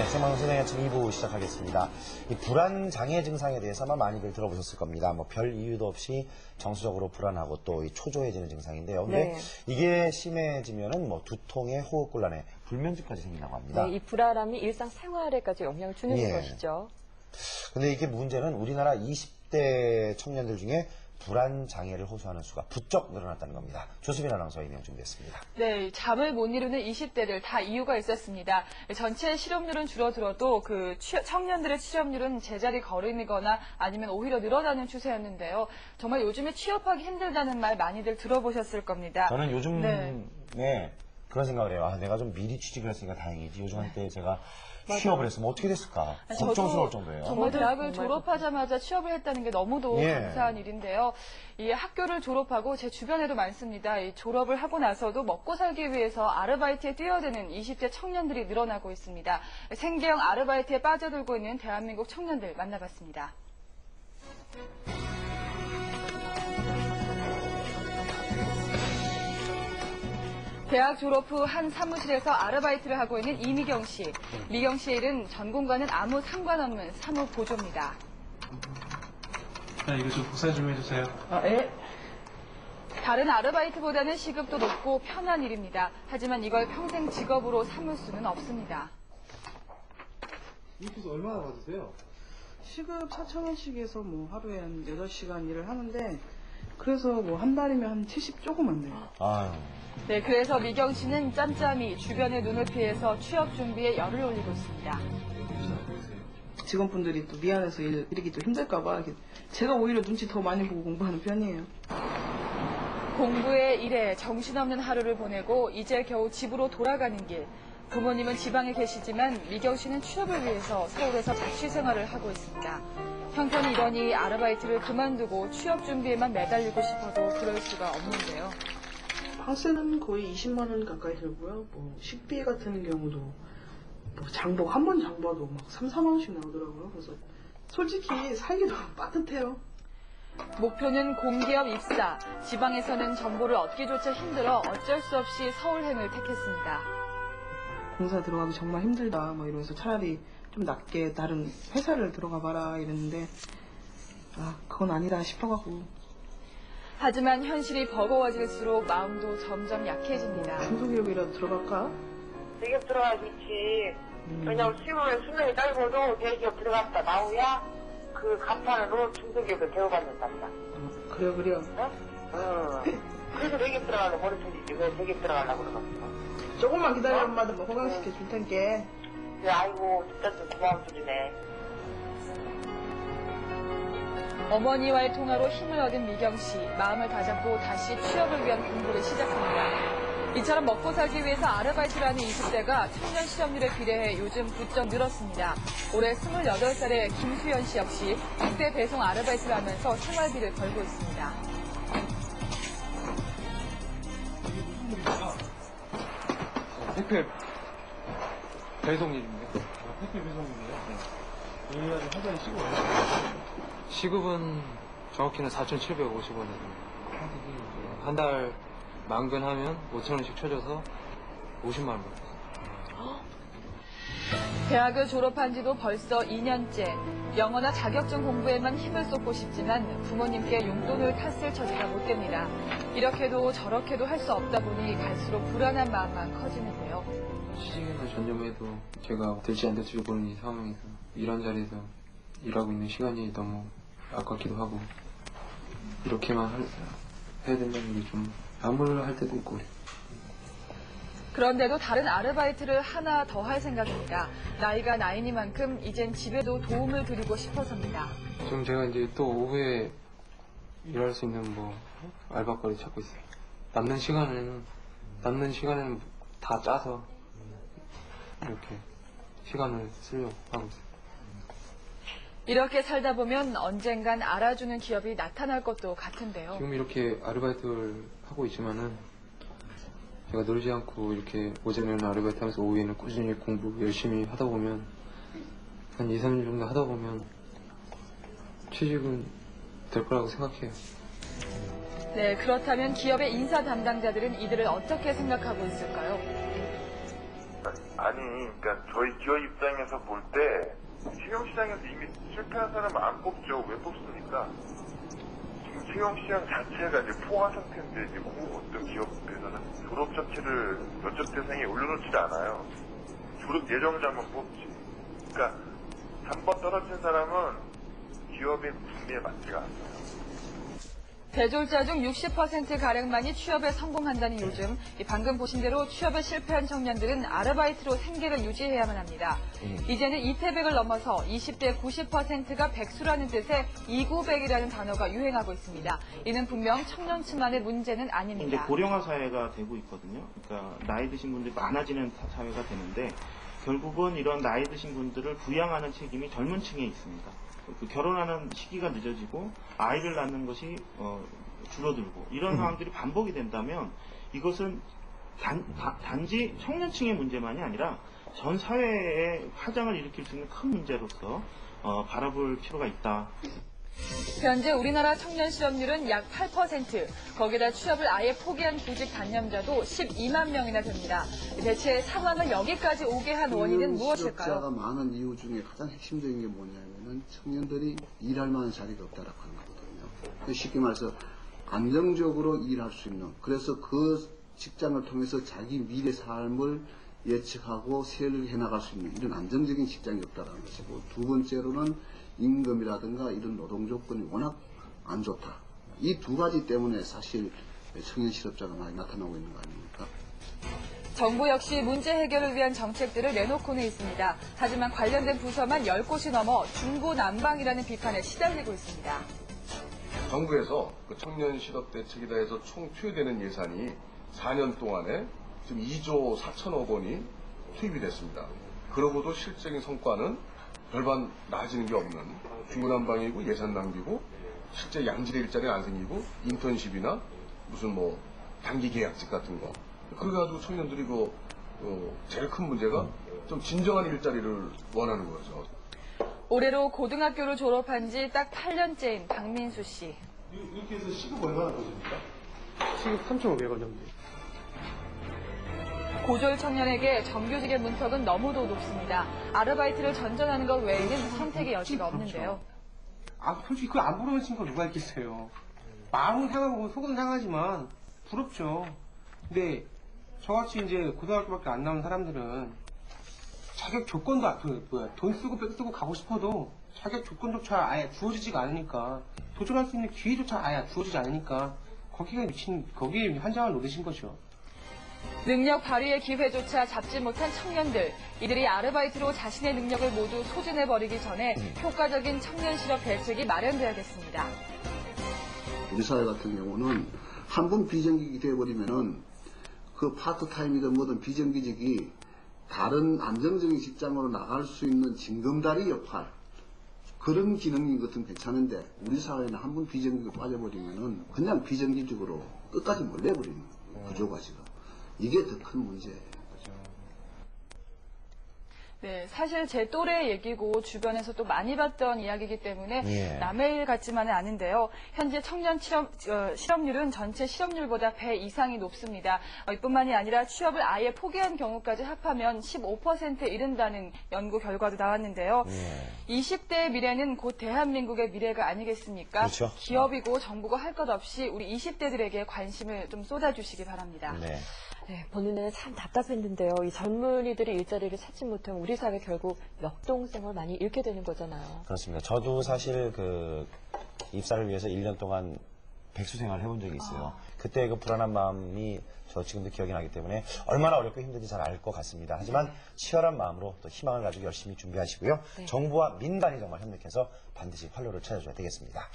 생방송의 2부 시작하겠습니다. 이 불안 장애 증상에 대해서 아마 많이들 들어보셨을 겁니다. 뭐 별 이유도 없이 정서적으로 불안하고 또 이 초조해지는 증상인데요. 근데 이게 심해지면은 뭐 두통에 호흡곤란에 불면증까지 생긴다고 합니다. 네, 이 불안함이 일상생활에까지 영향을 주는 것이죠. 근데 이게 문제는 우리나라 20대 청년들 중에 불안 장애를 호소하는 수가 부쩍 늘어났다는 겁니다. 조수빈 아나운서 임명 준비했습니다. 네, 잠을 못 이루는 20대들 다 이유가 있었습니다. 전체 실업률은 줄어들어도 그 청년들의 취업률은 제자리 걸음이거나 아니면 오히려 늘어나는 추세였는데요. 정말 요즘에 취업하기 힘들다는 말 많이들 들어보셨을 겁니다. 저는 요즘에 그런 생각을 해요. 아, 내가 좀 미리 취직을 했으니까 다행이지. 요즘 한때 제가 취업을 했으면 어떻게 됐을까? 걱정스러울 정도예요. 정말 대학을 졸업하자마자 취업을 했다는 게 너무도 감사한 일인데요. 이 학교를 졸업하고 제 주변에도 많습니다. 이 졸업을 하고 나서도 먹고 살기 위해서 아르바이트에 뛰어드는 20대 청년들이 늘어나고 있습니다. 생계형 아르바이트에 빠져들고 있는 대한민국 청년들 만나봤습니다. 대학 졸업 후 한 사무실에서 아르바이트를 하고 있는 이미경 씨. 미경 씨의 일은 전공과는 아무 상관없는 사무보조입니다. 이거 좀 복사 좀 해주세요. 다른 아르바이트보다는 시급도 높고 편한 일입니다. 하지만 이걸 평생 직업으로 삼을 수는 없습니다. 이렇게 해서 얼마나 받으세요? 시급 4,000원씩에서 뭐 하루에 한 8시간 일을 하는데 그래서 뭐 한 달이면 한 70 조금 안 돼요. 아유. 네, 그래서 미경 씨는 짬짬이 주변의 눈을 피해서 취업 준비에 열을 올리고 있습니다. 직원분들이 또 미안해서 이렇게 또 힘들까봐 제가 오히려 눈치 더 많이 보고 공부하는 편이에요. 공부에 일에 정신없는 하루를 보내고 이제 겨우 집으로 돌아가는 길. 부모님은 지방에 계시지만 미경 씨는 취업을 위해서 서울에서 자취 생활을 하고 있습니다. 형편이 이러니 아르바이트를 그만두고 취업 준비에만 매달리고 싶어도 그럴 수가 없는데요. 파스는 거의 20만 원 가까이 들고요. 뭐 식비 같은 경우도 뭐 장복 한 번 장봐도 막 3, 4만 원씩 나오더라고요. 그래서 솔직히 살기도 빠듯해요. 목표는 공기업 입사. 지방에서는 정보를 얻기조차 힘들어 어쩔 수 없이 서울행을 택했습니다. 공사 들어가기 정말 힘들다 뭐 이러면서 차라리 좀 낮게 다른 회사를 들어가 봐라 이랬는데 그건 아니다 싶어갖고. 하지만 현실이 버거워질수록 마음도 점점 약해집니다. 중소기업이라도 들어갈까? 대기업 들어가야 좋지. 왜냐면 시험을 수능에 딸고도 대기업 들어갔다 나오야 그 간판으로 중소기업에 대우받는답니다. 그래요. 어? 그래서 대기업 들어가려고 머리 터지지. 왜 대기업 들어가려고 그러겠어? 조금만 기다려 엄마도 뭐 호강시켜 줄 텐게. 그래, 아이고 진짜 좀 고마운 소리네. 어머니와의 통화로 힘을 얻은 미경 씨, 마음을 다잡고 다시 취업을 위한 공부를 시작합니다. 이처럼 먹고 살기 위해서 아르바이트를 하는 20대가 청년 실업률에 비례해 요즘 부쩍 늘었습니다. 올해 28살의 김수연 씨 역시 택배 배송 아르바이트를 하면서 생활비를 벌고 있습니다. 택배 배송 일입니다. 택배 배송 일이요? 네. 일하는 한 달에 시급은? 시급은 정확히는 4,750원이에요. 한 달 만근하면 5,000원씩 쳐줘서 50만 원 받았어요. 대학을 졸업한 지도 벌써 2년째. 영어나 자격증 공부에만 힘을 쏟고 싶지만 부모님께 용돈을 탔을 처지가 못 됩니다. 이렇게도 저렇게도 할 수 없다 보니 갈수록 불안한 마음만 커지는데요. 취직이나 전념해도 제가 될지 안 될지 모르는 이 상황에서 이런 자리에서 일하고 있는 시간이 너무 아깝기도 하고 이렇게만 해야 된다는 게 좀 암울할 때도 있고 그래요. 그런데도 다른 아르바이트를 하나 더 할 생각입니다. 나이가 나이니만큼 이젠 집에도 도움을 드리고 싶어서입니다. 지금 제가 이제 또 오후에 일할 수 있는 뭐 알바거리 찾고 있어요. 남는 시간에는 다 짜서 이렇게 시간을 쓰려고 하고 있어요. 이렇게 살다 보면 언젠간 알아주는 기업이 나타날 것도 같은데요. 지금 이렇게 아르바이트를 하고 있지만은 제가 놀지 않고 이렇게 오전에는 아르바이트 하면서 오후에는 꾸준히 공부 열심히 하다 보면 한 2, 3년 정도 하다 보면 취직은 될 거라고 생각해요. 네, 그렇다면 기업의 인사 담당자들은 이들을 어떻게 생각하고 있을까요? 아니, 그러니까 저희 기업 입장에서 볼 때 채용시장에서 이미 실패한 사람은 안 뽑죠. 왜 뽑습니까? 지금 채용시장 자체가 이제 포화 상태인데 이제 어떤 기업에서는 졸업 자체를 면접 대상에 올려놓지 않아요. 졸업 예정자만 뽑지. 그러니까 3번 떨어진 사람은 기업의 분리에 맞지가 않아요. 대졸자 중 60%가량만이 취업에 성공한다는 요즘, 방금 보신 대로 취업에 실패한 청년들은 아르바이트로 생계를 유지해야만 합니다. 이제는 이태백을 넘어서 20대 90%가 백수라는 뜻의 이구백이라는 단어가 유행하고 있습니다. 이는 분명 청년층만의 문제는 이제 아닙니다. 고령화 사회가 되고 있거든요. 그러니까 나이 드신 분들이 많아지는 사회가 되는데 결국은 이런 나이 드신 분들을 부양하는 책임이 젊은 층에 있습니다. 그 결혼하는 시기가 늦어지고 아이를 낳는 것이 줄어들고 이런 상황들이 반복이 된다면 이것은 단지 청년층의 문제만이 아니라 전 사회에 파장을 일으킬 수 있는 큰 문제로서 바라볼 필요가 있다. 현재 우리나라 청년 실업률은 약 8%, 거기다 취업을 아예 포기한 구직 단념자도 12만 명이나 됩니다. 대체 상황을 여기까지 오게 한 원인은 무엇일까요? 실업자가 많은 이유 중에 가장 핵심적인 게 뭐냐면은 청년들이 일할 만한 자리가 없다라고 하는 거거든요. 쉽게 말해서 안정적으로 일할 수 있는, 그래서 그 직장을 통해서 자기 미래 삶을 예측하고 세를 해나갈 수 있는 이런 안정적인 직장이 없다라는 것이고, 두 번째로는 임금이라든가 이런 노동 조건이 워낙 안 좋다. 이 두 가지 때문에 사실 청년 실업자가 많이 나타나고 있는 거 아닙니까? 정부 역시 문제 해결을 위한 정책들을 내놓고는 있습니다. 하지만 관련된 부서만 10곳이 넘어 중구난방이라는 비판에 시달리고 있습니다. 정부에서 그 청년 실업 대책이다 해서 총 투여되는 예산이 4년 동안에 지금 2조 4천억 원이 투입이 됐습니다. 그러고도 실질적인 성과는 별반 나아지는 게 없는 중구난방이고 예산 낭비고 실제 양질의 일자리가 안 생기고 인턴십이나 무슨 뭐 단기 계약직 같은 거. 그래가지고 청년들이 제일 큰 문제가 좀 진정한 일자리를 원하는 거죠. 올해로 고등학교를 졸업한 지 딱 8년째인 박민수 씨. 이렇게 해서 시급 얼마나 보십니까? 시급 3,500원 정도. 고졸 청년에게 정규직의 문턱은 너무도 높습니다. 아르바이트를 전전하는 것 외에는 선택의 여지가 없는데요. 솔직히 그걸 안 부르는 친구가 누가 있겠어요. 마음은 상하고 속은 상하지만 부럽죠. 근데 저같이 이제 고등학교밖에 안 나온 사람들은 자격 조건도 돈 쓰고 뺏 쓰고 가고 싶어도 자격 조건조차 아예 주어지지가 않으니까, 도전할 수 있는 기회조차 아예 주어지지 않으니까 거기에 환장을 노리신 거죠. 능력 발휘의 기회조차 잡지 못한 청년들, 이들이 아르바이트로 자신의 능력을 모두 소진해버리기 전에 효과적인 청년 실업 대책이 마련돼야겠습니다. 우리 사회 같은 경우는 한 번 비정규직이 되어버리면은 그 파트타임이든 뭐든 비정규직이 다른 안정적인 직장으로 나갈 수 있는 징검다리 역할, 그런 기능인 것은 괜찮은데 우리 사회는 한 번 비정규직이 빠져버리면은 그냥 비정규직으로 끝까지 몰려버리는 구조가 지금. 이게 더 큰 문제예요. 네, 사실 제 또래 얘기고 주변에서 또 많이 봤던 이야기이기 때문에 남의 일 같지만은 않은데요. 현재 청년 실업률은 전체 실업률보다 배 이상이 높습니다. 이뿐만이 아니라 취업을 아예 포기한 경우까지 합하면 15%에 이른다는 연구 결과도 나왔는데요. 20대의 미래는 곧 대한민국의 미래가 아니겠습니까? 그렇죠. 기업이고 정부가 할 것 없이 우리 20대들에게 관심을 좀 쏟아주시기 바랍니다. 네, 본인은 참 답답했는데요. 이 젊은이들이 일자리를 찾지 못하면 우리 사회 결국 역동생을 많이 잃게 되는 거잖아요. 그렇습니다. 저도 사실 입사를 위해서 1년 동안 백수 생활을 해본 적이 있어요. 그때 그 불안한 마음이 저 지금도 기억이 나기 때문에 얼마나 어렵고 힘든지 잘 알 것 같습니다. 하지만 치열한 마음으로 또 희망을 가지고 열심히 준비하시고요. 정부와 민간이 정말 협력해서 반드시 활로를 찾아줘야 되겠습니다.